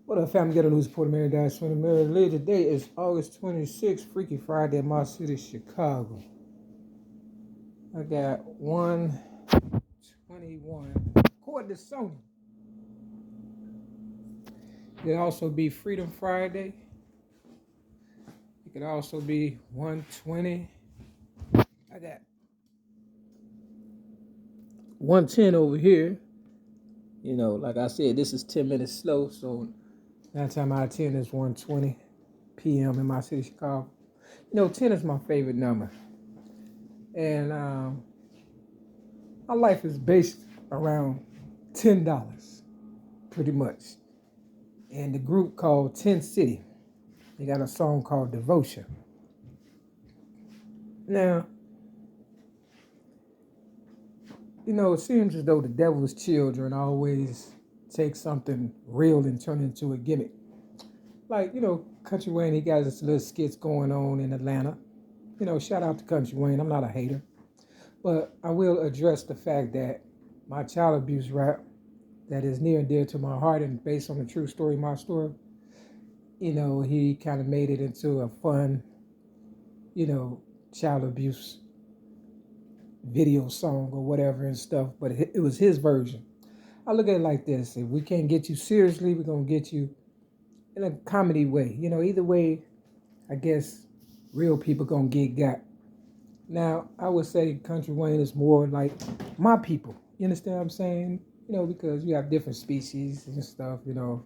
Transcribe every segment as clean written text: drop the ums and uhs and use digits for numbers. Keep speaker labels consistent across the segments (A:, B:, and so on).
A: What up, family? Got a news report, Mary Dice from the Mary Lee. Today is August 26th, Freaky Friday in my city, Chicago. I got 121. According to Sony. It could also be Freedom Friday. It could also be 120. I got 110 over here. You know, like I said, this is 10 minutes slow, so 9 times out of 10 is 1:20 p.m. in my city, Chicago. You know, 10 is my favorite number. And my life is based around $10, pretty much. And the group called 10 City, they got a song called Devotion. Now, you know, it seems as though the devil's children always take something real and turn it into a gimmick. Like, you know, Kountry Wayne, he got his little skits going on in Atlanta. You know, shout out to Kountry Wayne. I'm not a hater. But I will address the fact that my child abuse rap that is near and dear to my heart and based on the true story, my story, you know, he kind of made it into a fun, you know, child abuse video song or whatever and stuff, but it was his version. I look at it like this: if we can't get you seriously, we're gonna get you in a comedy way. You know, either way, I guess real people gonna get got. Now, I would say Kountry Wayne is more like my people. You understand what I'm saying? You know, because you have different species and stuff, you know,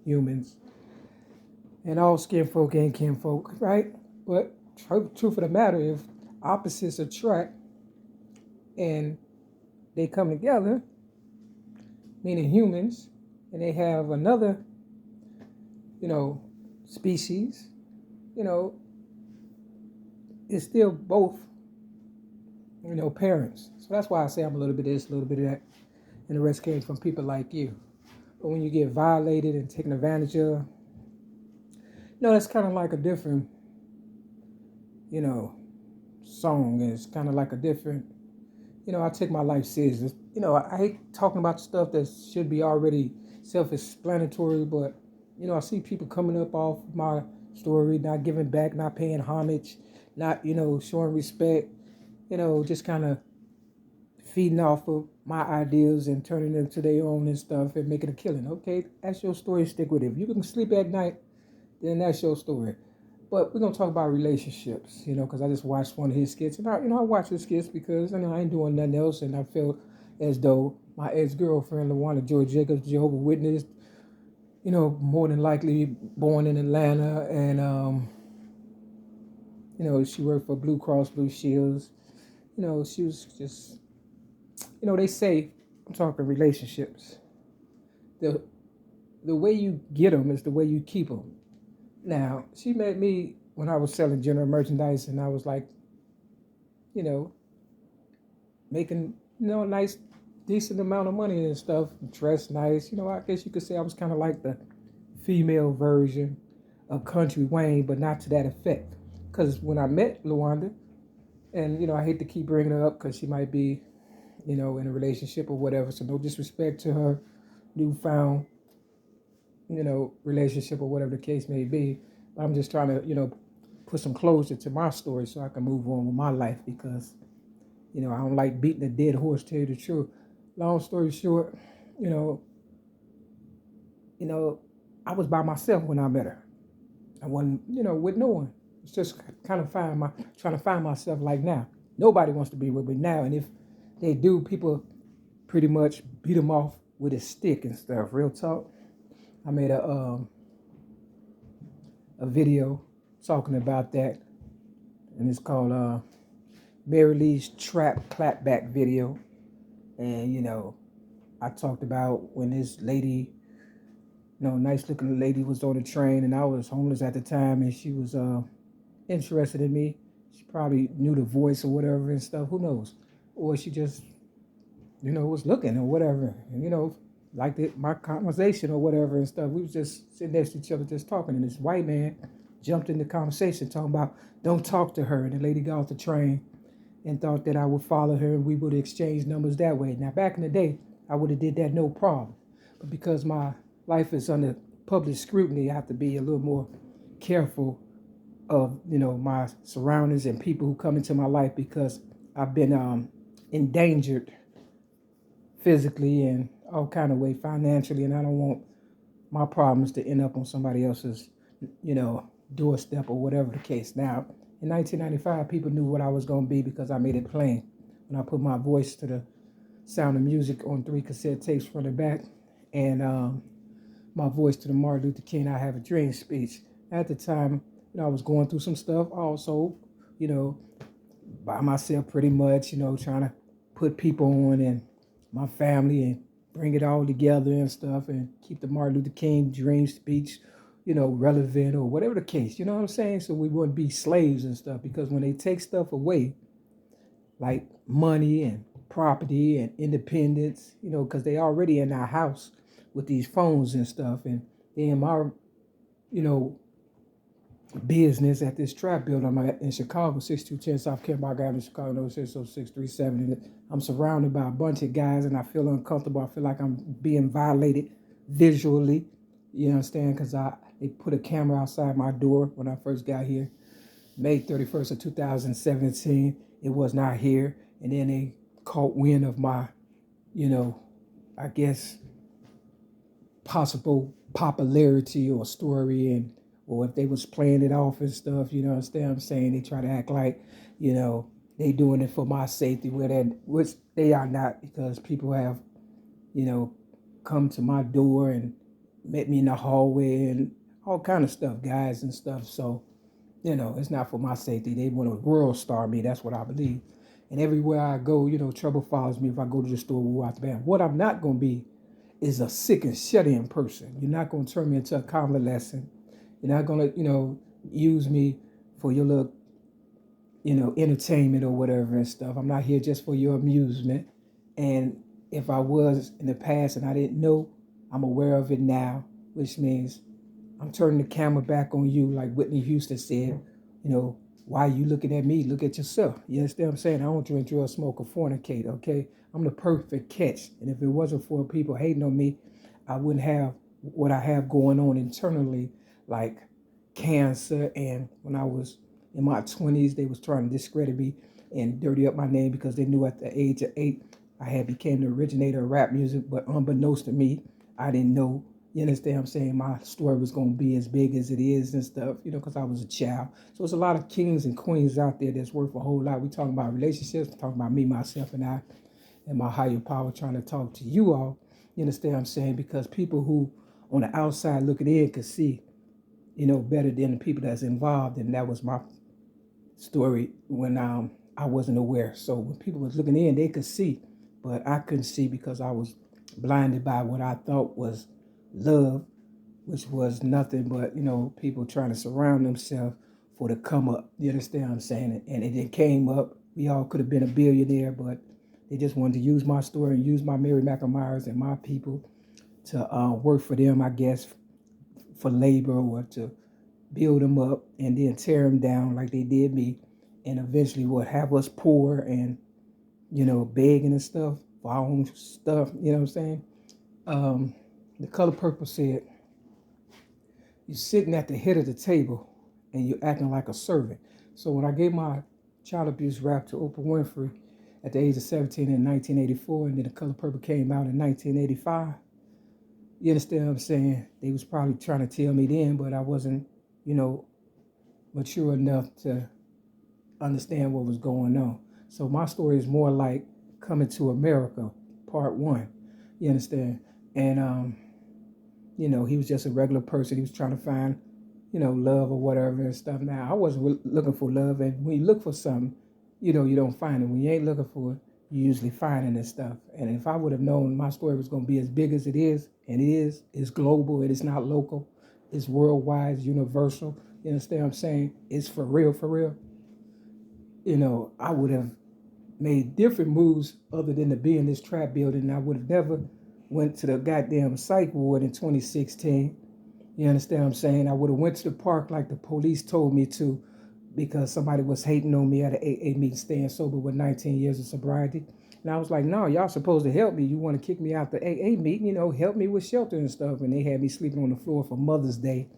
A: humans. And all skin folk ain't kin folk, right? But truth of the matter, if opposites attract and they come together, meaning humans, and they have another, you know, species, you know, it's still both, you know, parents. So that's why I say I'm a little bit of this, a little bit of that. And the rest came from people like you. But when you get violated and taken advantage of, you know, that's kind of like a different, you know, song. It's kind of like a different, you know, I take my life serious. You know, I hate talking about stuff that should be already self-explanatory, but, you know, I see people coming up off my story, not giving back, not paying homage, not, you know, showing respect, you know, just kind of feeding off of my ideas and turning them to their own and stuff and making a killing. Okay, that's your story, stick with it. If you can sleep at night, then that's your story. But we're going to talk about relationships, you know, because I just watched one of his skits. And I watch his skits because, you know, I ain't doing nothing else. And I feel as though my ex-girlfriend, LaWanda Joy Jacobs, Jehovah's Witness, you know, more than likely born in Atlanta. And, you know, she worked for Blue Cross Blue Shields. You know, she was just, you know, they say, I'm talking relationships. The way you get them is the way you keep them. Now, she met me when I was selling general merchandise, and I was like, you know, making, you know, a nice, decent amount of money and stuff, dressed nice. You know, I guess you could say I was kind of like the female version of Kountry Wayne, but not to that effect. Because when I met LaWanda, and, you know, I hate to keep bringing her up because she might be, you know, in a relationship or whatever, so no disrespect to her newfound, you know, relationship or whatever the case may be. But I'm just trying to, you know, put some closure to my story so I can move on with my life because, you know, I don't like beating a dead horse, tell you the truth. Long story short, you know, I was by myself when I met her. I wasn't, you know, with no one. It's just kind of trying to find myself like now. Nobody wants to be with me now. And if they do, people pretty much beat them off with a stick and stuff. Real talk. I made a video talking about that, and it's called Mary Lee's Trap Clapback video. And, you know, I talked about when this lady, you know, nice looking lady was on the train, and I was homeless at the time, and she was interested in me. She probably knew the voice or whatever and stuff, who knows? Or she just, you know, was looking or whatever, and, you know, liked my conversation or whatever and stuff. We was just sitting next to each other just talking, and this white man jumped in the conversation talking about, don't talk to her. And the lady got off the train and thought that I would follow her and we would exchange numbers that way. Now, back in the day, I would have did that no problem. But because my life is under public scrutiny, I have to be a little more careful of, my surroundings and people who come into my life, because I've been endangered physically and all kind of way financially, and I don't want my problems to end up on somebody else's, doorstep or whatever the case. Now, in 1995, people knew what I was going to be because I made it plain. When I put my voice to the Sound of Music on 3 cassette tapes front and back, and my voice to the Martin Luther King I Have a Dream speech. At the time, I was going through some stuff also, by myself pretty much, trying to put people on and my family and bring it all together and stuff and keep the Martin Luther King dream speech, relevant or whatever the case, you know what I'm saying? So we wouldn't be slaves and stuff, because when they take stuff away, like money and property and independence, because they already in our house with these phones and stuff, and they in my, business at this trap building I'm at in Chicago, 6210 South Kemba Avenue, Chicago, 60637. I'm surrounded by a bunch of guys, and I feel uncomfortable. I feel like I'm being violated visually. You understand? Because they put a camera outside my door when I first got here, May 31st of 2017. It was not here, and then they caught wind of my, I guess, possible popularity or story, or if they was playing it off and stuff, you understand what I'm saying? They try to act like, they doing it for my safety, which they are not, because people have, come to my door and met me in the hallway and all kind of stuff, guys and stuff. So, it's not for my safety. They want to world star me. That's what I believe. And everywhere I go, trouble follows me if I go to the store, we'll out the band. What I'm not going to be is a sick and shut-in person. You're not going to turn me into a convalescent. You're not going to, use me for your little, entertainment or whatever and stuff. I'm not here just for your amusement. And if I was in the past and I didn't know, I'm aware of it now, which means I'm turning the camera back on you, like Whitney Houston said. Why are you looking at me? Look at yourself. You understand what I'm saying? I don't drink, drug, smoke, or fornicate, okay? I'm the perfect catch. And if it wasn't for people hating on me, I wouldn't have what I have going on internally, like cancer. And when I was in my 20s, they was trying to discredit me and dirty up my name, because they knew at the age of 8 I had became the originator of rap music. But unbeknownst to me, I didn't know, you understand what I'm saying, my story was going to be as big as it is and stuff, because I was a child. So it's a lot of kings and queens out there that's worth a whole lot. We talking about relationships, we're talking about me, myself, and I, and my higher power, trying to talk to you all. You understand what I'm saying? Because people who on the outside looking in could see, better than the people that's involved. And that was my story when I wasn't aware. So when people was looking in, they could see, but I couldn't see because I was blinded by what I thought was love, which was nothing but, people trying to surround themselves for the come up. You understand what I'm saying? And it came up. We all could have been a billionaire, but they just wanted to use my story and use my Mary McNamara's and my people to work for them, I guess, for labor, or to build them up and then tear them down like they did me, and eventually would have us poor and, begging and stuff for our own stuff. You know what I'm saying? The Color Purple said, you're sitting at the head of the table and you're acting like a servant. So when I gave my child abuse rap to Oprah Winfrey at the age of 17 in 1984, and then The Color Purple came out in 1985, you understand what I'm saying? They was probably trying to tell me then, but I wasn't, mature enough to understand what was going on. So my story is more like Coming to America, part 1. You understand? And, he was just a regular person. He was trying to find, love or whatever and stuff. Now, I wasn't looking for love. And when you look for something, you don't find it. When you ain't looking for it, you usually find it and stuff. And if I would have known my story was going to be as big as it is, and it's global, it is not local, it's worldwide, it's universal, you understand what I'm saying? It's for real, for real. I would have made different moves other than to be in this trap building. I would have never went to the goddamn psych ward in 2016. You understand what I'm saying? I would have went to the park like the police told me to, because somebody was hating on me at an AA meeting, staying sober with 19 years of sobriety. And I was like, no, y'all supposed to help me. You want to kick me out the AA meeting, you know, help me with shelter and stuff. And they had me sleeping on the floor for Mother's Day,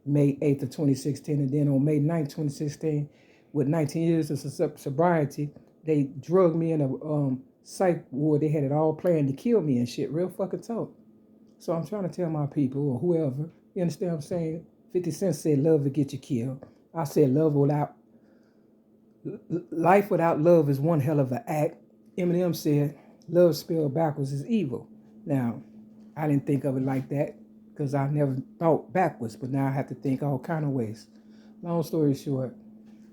A: May 8th of 2016. And then on May 9th, 2016, with 19 years of sobriety, they drugged me in a psych ward. They had it all planned to kill me and shit. Real fucking talk. So I'm trying to tell my people or whoever, you understand what I'm saying? 50 Cent said love will get you killed. I said life without love is one hell of an act. Eminem said love spelled backwards is evil. Now, I didn't think of it like that because I never thought backwards, but now I have to think all kind of ways. Long story short,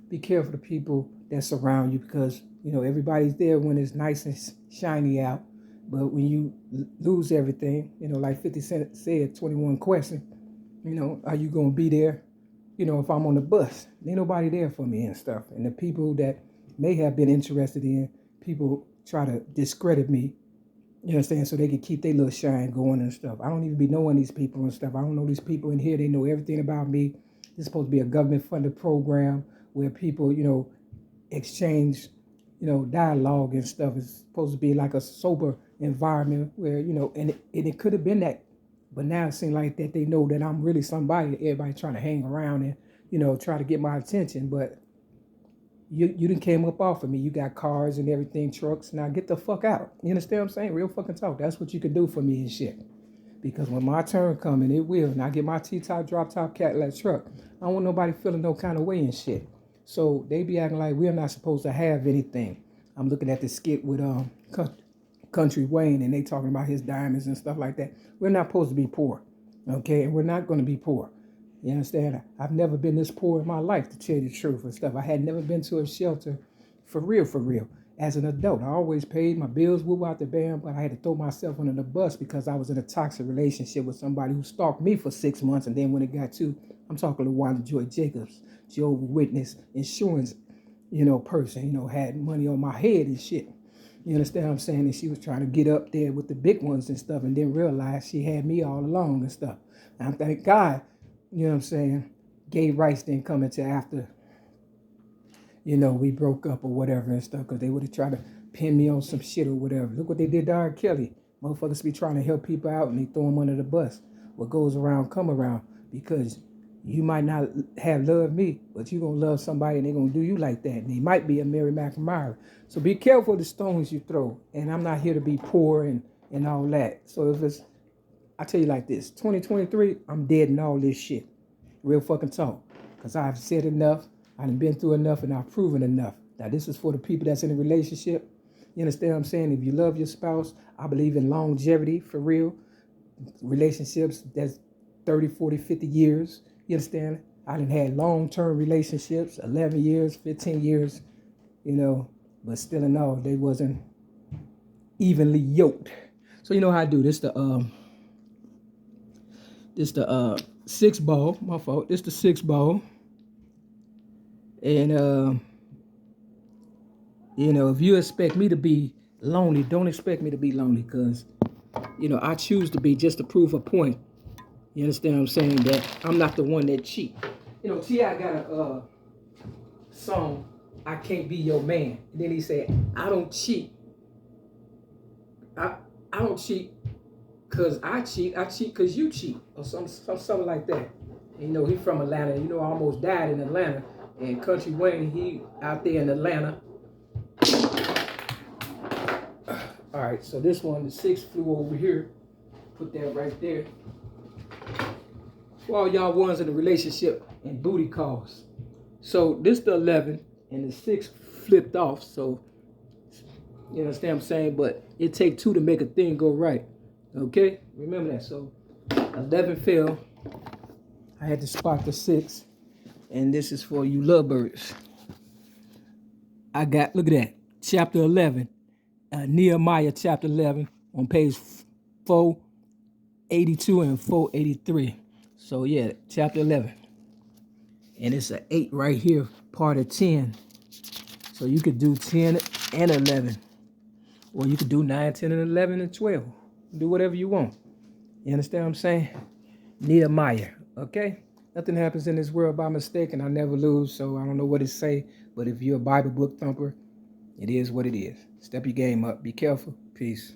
A: be careful the people that surround you because, you know, everybody's there when it's nice and shiny out. But when you lose everything, you know, like 50 Cent said, 21 question, you know, are you going to be there? You know, if I'm on the bus, ain't nobody there for me and stuff. And the people that may have been interested in, people try to discredit me, you understand, so they can keep their little shine going and stuff. I don't even be knowing these people and stuff. I don't know these people in here. They know everything about me. This is supposed to be a government-funded program where people, you know, exchange, you know, dialogue and stuff. It's supposed to be like a sober environment where, you know, and it could have been that. But now it seems like that they know that I'm really somebody. Everybody trying to hang around and, you know, try to get my attention. But you done came up off of me. You got cars and everything, trucks. Now get the fuck out. You understand what I'm saying? Real fucking talk. That's what you can do for me and shit. Because when my turn coming, it will. And I get my T-top, drop-top Cadillac truck. I don't want nobody feeling no kind of way and shit. So they be acting like we're not supposed to have anything. I'm looking at the skit with Kountry Wayne, and they talking about his diamonds and stuff like that. We're not supposed to be poor, okay? And we're not going to be poor. You understand? I've never been this poor in my life, to tell you the truth and stuff. I had never been to a shelter for real. As an adult, I always paid my bills, woo out the band, but I had to throw myself under the bus because I was in a toxic relationship with somebody who stalked me for 6 months, and then when it got to, I'm talking to Wanda Joy Jacobs, Jehovah's Witness, insurance, you know, person, you know, had money on my head and shit. You understand what I'm saying? And she was trying to get up there with the big ones and stuff and didn't realize she had me all along and stuff. And I thank God, you know what I'm saying, gay rights didn't come until after, you know, we broke up or whatever and stuff, because they would have tried to pin me on some shit or whatever. Look what they did to R. Kelly. Motherfuckers be trying to help people out and they throw them under the bus. What goes around, come around, because you might not have loved me, but you going to love somebody and they're going to do you like that. And they might be a Mary McNamara. So be careful of the stones you throw. And I'm not here to be poor and all that. So if it's, I tell you like this, 2023, I'm dead in all this shit. Real fucking talk. Because I've said enough, I've been through enough, and I've proven enough. Now this is for the people that's in a relationship. You understand what I'm saying? If you love your spouse, I believe in longevity, for real. Relationships that's 30, 40, 50 years. You understand? I done had long-term relationships, 11 years, 15 years, you know, but still in all, they wasn't evenly yoked. So you know how I do this, the 6 ball, my fault. This the 6 ball. And you know, if you expect me to be lonely, don't expect me to be lonely, because, you know, I choose to be just to prove a point. You understand what I'm saying? That I'm not the one that cheat. You know, T.I. got a song, I Can't Be Your Man. And then he said, I don't cheat. I don't cheat because I cheat. I cheat because you cheat. Or something like that. And, you know, he from Atlanta. You know, I almost died in Atlanta. And Kountry Wayne, he out there in Atlanta. All right, so this one, the 6 flew over here. Put that right there. For all y'all ones in a relationship and booty calls. So this the 11 and the 6 flipped off. So you understand what I'm saying? But it take 2 to make a thing go right. Okay? Remember that. So 11 fell. I had to spot the 6. And this is for you lovebirds. I got, look at that. Chapter 11. Nehemiah chapter 11 on page 482 and 483. So yeah, chapter 11. And it's an 8 right here, part of 10. So you could do 10 and 11. Or you could do 9, 10, and 11, and 12. Do whatever you want. You understand what I'm saying? Nehemiah, okay? Nothing happens in this world by mistake, and I never lose, so I don't know what it say. But if you're a Bible book thumper, It is what it is. Step your game up. Be careful. Peace.